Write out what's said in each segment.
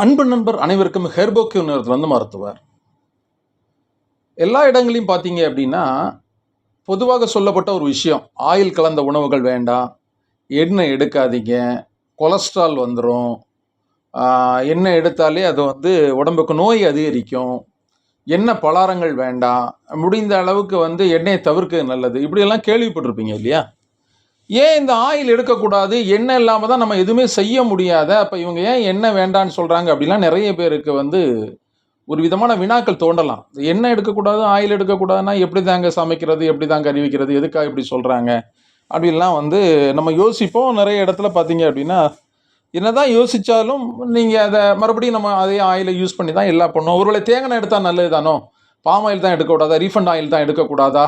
அன்பு நண்பர் அனைவருக்கும் ஹெர்போக்யூ நிறுவனத்திலிருந்து மருத்துவர். எல்லா இடங்களையும் பார்த்தீங்க அப்படின்னா, பொதுவாக சொல்லப்பட்ட ஒரு விஷயம், ஆயில் கலந்த உணவுகள் வேண்டாம், எண்ணெய் எடுக்காதீங்க, கொலஸ்ட்ரால் வந்துடும், எண்ணெய் எடுத்தாலே அது உடம்புக்கு நோய் அதிகரிக்கும், எண்ணெய் பலகாரங்கள் வேண்டாம், முடிந்த அளவுக்கு எண்ணெயை தவிர்க்க நல்லது, இப்படியெல்லாம் கேள்விப்பட்டிருப்பீங்க இல்லையா? ஏன் இந்த ஆயில் எடுக்கக்கூடாது, எண்ணெய் இல்லாமல் தான் நம்ம எதுவுமே செய்ய முடியாத, அப்போ இவங்க ஏன் எண்ணெய் வேண்டான்னு சொல்கிறாங்க அப்படிலாம் நிறைய பேருக்கு ஒரு விதமான வினாக்கள் தோண்டலாம். எண்ணெய் எடுக்கக்கூடாது, ஆயில் எடுக்கக்கூடாதுன்னா எப்படி தாங்க சமைக்கிறது, எப்படி தாங்க அறிவிக்கிறது, எதுக்காக இப்படி சொல்கிறாங்க அப்படின்லாம் நம்ம யோசிப்போம். நிறைய இடத்துல பார்த்தீங்க அப்படின்னா, என்னதான் யோசித்தாலும் நீங்கள் அதை மறுபடியும் நம்ம அதே ஆயிலை யூஸ் பண்ணி தான் எல்லாம் பண்ணுவோம். ஒருவேளை தேங்காய் எண்ணெய் எடுத்தால் நல்லது தானோ, பாம் ஆயில் தான் எடுக்கக்கூடாதா, ரீஃபண்ட் ஆயில் தான் எடுக்கக்கூடாதா,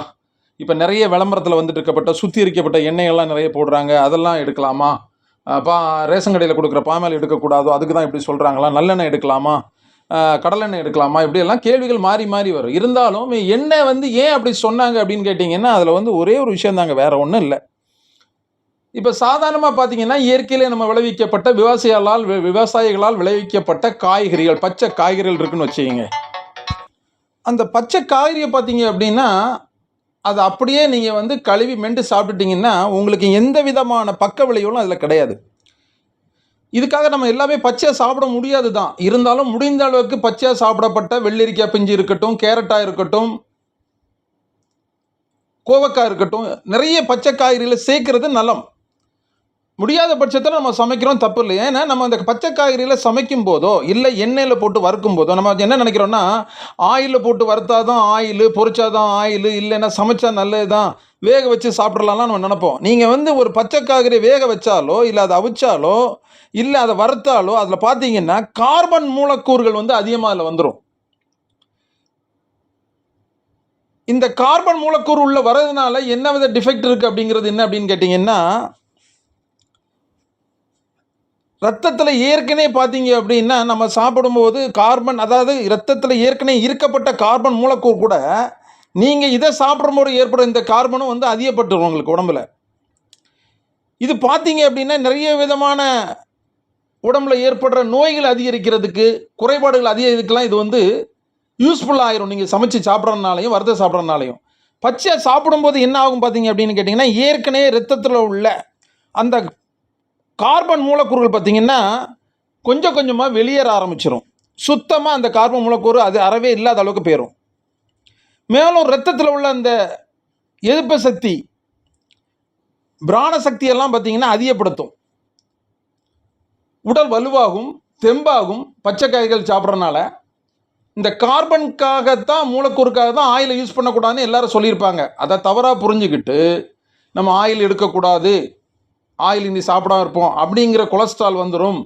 இப்போ நிறைய விளம்பரத்தில் இருக்கப்பட்ட சுத்திகரிக்கப்பட்ட எண்ணெய்கள்லாம் நிறைய போடுறாங்க, அதெல்லாம் எடுக்கலாமா, ரேஷன் கடையில் கொடுக்குற பாமாயில் எடுக்கக்கூடாதோ அதுக்கு தான் இப்படி சொல்கிறாங்களா, நல்லெண்ணெய் எடுக்கலாமா, கடலெண்ணெய் எடுக்கலாமா, இப்படியெல்லாம் கேள்விகள் மாறி மாறி வரும். இருந்தாலும் எண்ணெய் ஏன் அப்படி சொன்னாங்க அப்படின்னு கேட்டிங்கன்னா, அதில் ஒரே ஒரு விஷயம் தாங்க, வேறு ஒன்றும் இல்லை. இப்போ சாதாரணமாக பார்த்தீங்கன்னா, இயற்கையிலே நம்ம விளைவிக்கப்பட்ட விவசாயிகளால் விளைவிக்கப்பட்ட காய்கறிகள், பச்சை காய்கறிகள் இருக்குன்னு வச்சுக்கிங்க. அந்த பச்சை காய்கறியை பார்த்தீங்க அப்படின்னா, அதை அப்படியே நீங்கள் கழுவி மென்று சாப்பிட்டுட்டிங்கன்னா உங்களுக்கு எந்த விதமான பக்க விளைவுகளும் அதில் கிடையாது. இதுக்காக நம்ம எல்லாமே பச்சையாக சாப்பிட முடியாது தான். இருந்தாலும் முடிந்த அளவுக்கு பச்சையாக சாப்பிடப்பட்ட வெள்ளரிக்காய் பிஞ்சு இருக்கட்டும், கேரட்டாக இருக்கட்டும், கோவக்காய் இருக்கட்டும், நிறைய பச்சை காய்கறிகளை சேர்க்கறது நலம். முடியாத பட்சத்தில் நம்ம சமைக்கிறோம், தப்பு இல்லை. ஏன்னா நம்ம அந்த பச்சை காய்கறியில் சமைக்கும் போதோ இல்லை எண்ணெயில் போட்டு வறுக்கும் போதோ நம்ம என்ன நினைக்கிறோன்னா, ஆயிலில் போட்டு வறுத்தாதான் ஆயில், பொரிச்சாதான் ஆயில், இல்லைன்னா சமைச்சா நல்லது தான், வேக வச்சு சாப்பிட்றலாம்லாம் நம்ம நினைப்போம். நீங்கள் ஒரு பச்சை காய்கறி வேக வச்சாலோ இல்லை அதை அவிச்சாலோ இல்லை அதை வறுத்தாலோ அதில் பார்த்தீங்கன்னா கார்பன் மூலக்கூறுகள் அதிகமாக அதில் வந்துடும். இந்த கார்பன் மூலக்கூறு உள்ள வர்றதுனால என்ன வித டிஃபெக்ட் இருக்குது அப்படிங்கிறது என்ன அப்படின்னு கேட்டிங்கன்னா, ரத்தத்தில் ஏற்கனவே பார்த்தீங்க அப்படின்னா நம்ம சாப்பிடும்போது கார்பன், அதாவது ரத்தத்தில் ஏற்கனவே இருக்கப்பட்ட கார்பன் மூலக்கூறு கூட நீங்கள் இதை சாப்பிடும்போது ஏற்படுற இந்த கார்பனும் அதிகப்பட்டுரும் உங்களுக்கு உடம்புல. இது பார்த்தீங்க அப்படின்னா நிறைய விதமான உடம்புல ஏற்படுற நோய்கள் அதிகரிக்கிறதுக்கு, குறைபாடுகள் அதிகரிக்கலாம் இது யூஸ்ஃபுல்லாக ஆயிரும். நீங்கள் சமைச்சு சாப்பிட்றதுனாலையும் வறுத்த சாப்பிட்றதுனாலையும். பச்சை சாப்பிடும்போது என்ன ஆகும் பார்த்தீங்க அப்படின்னு கேட்டிங்கன்னா, ஏற்கனவே ரத்தத்தில் உள்ள அந்த கார்பன் மூலக்கூறுகள் பார்த்திங்கன்னா கொஞ்சம் கொஞ்சமாக வெளியேற ஆரம்பிச்சிடும். சுத்தமாக அந்த கார்பன் மூலக்கூறு அது அறவே இல்லாத அளவுக்கு போயிடும். மேலும் இரத்தத்தில் உள்ள அந்த எதிர்ப்பு சக்தி, பிராண சக்தியெல்லாம் பார்த்திங்கன்னா அதிகப்படுத்தும். உடல் வலுவாகும், தெம்பாகும். பச்சை காய்கள் சாப்பிட்றதுனால இந்த கார்பனுக்காகத்தான், மூலக்கூறுக்காக தான் ஆயிலை யூஸ் பண்ணக்கூடாதுன்னு எல்லாரும் சொல்லியிருப்பாங்க. அதை தவறாக புரிஞ்சுக்கிட்டு நம்ம ஆயில் எடுக்கக்கூடாது, ஆயில் இனி சாப்பிடாம இருப்போம், அப்படிங்கிற கொலஸ்ட்ரால் வந்துடும்,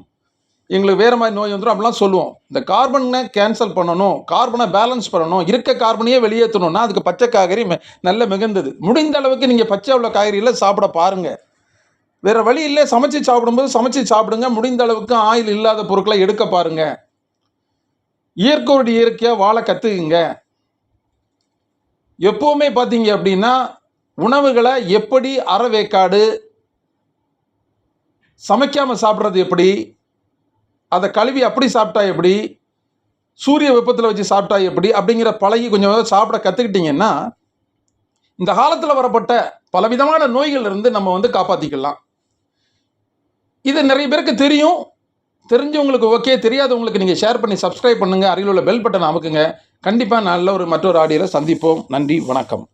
எங்களுக்கு வேறு மாதிரி நோய் வந்துடும் அப்படிலாம் சொல்லுவோம். இந்த கார்பனை கேன்சல் பண்ணணும், கார்பனை பேலன்ஸ் பண்ணணும், இருக்க கார்பனையே வெளியேற்றணும்னா அதுக்கு பச்சை காய்கறி நல்ல மிகுந்தது. முடிந்த அளவுக்கு நீங்கள் பச்சை உள்ள காய்கறியில் சாப்பிட பாருங்கள். வேறு வழி இல்லை, சமைச்சு சாப்பிடும்போது சமைச்சு சாப்பிடுங்க. முடிந்த அளவுக்கு ஆயில் இல்லாத பொருட்களை எடுக்க பாருங்கள். இயற்கையோட இயற்கையாக வாழ கற்றுக்குங்க. எப்போவுமே பார்த்தீங்க அப்படின்னா உணவுகளை எப்படி அறவேக்காடு, சமைக்காமல் சாப்பிட்றது எப்படி, அதை கழுவி அப்படி சாப்பிட்டா எப்படி, சூரிய வெப்பத்தில் வச்சு சாப்பிட்டா எப்படி அப்படிங்கிற பழகி கொஞ்சம் சாப்பிட கற்றுக்கிட்டிங்கன்னா இந்த காலத்தில் வரப்பட்ட பலவிதமான நோய்கள் இருந்து நம்ம காப்பாற்றிக்கலாம். இது நிறைய பேருக்கு தெரியும். தெரிஞ்சவங்களுக்கு ஓகே, தெரியாதவங்களுக்கு நீங்கள் ஷேர் பண்ணி சப்ஸ்கிரைப் பண்ணுங்கள். அருகில் உள்ள பெல் பட்டன் அமுக்குங்க. கண்டிப்பாக நல்ல மற்றொரு ஆடியோவில் சந்திப்போம். நன்றி, வணக்கம்.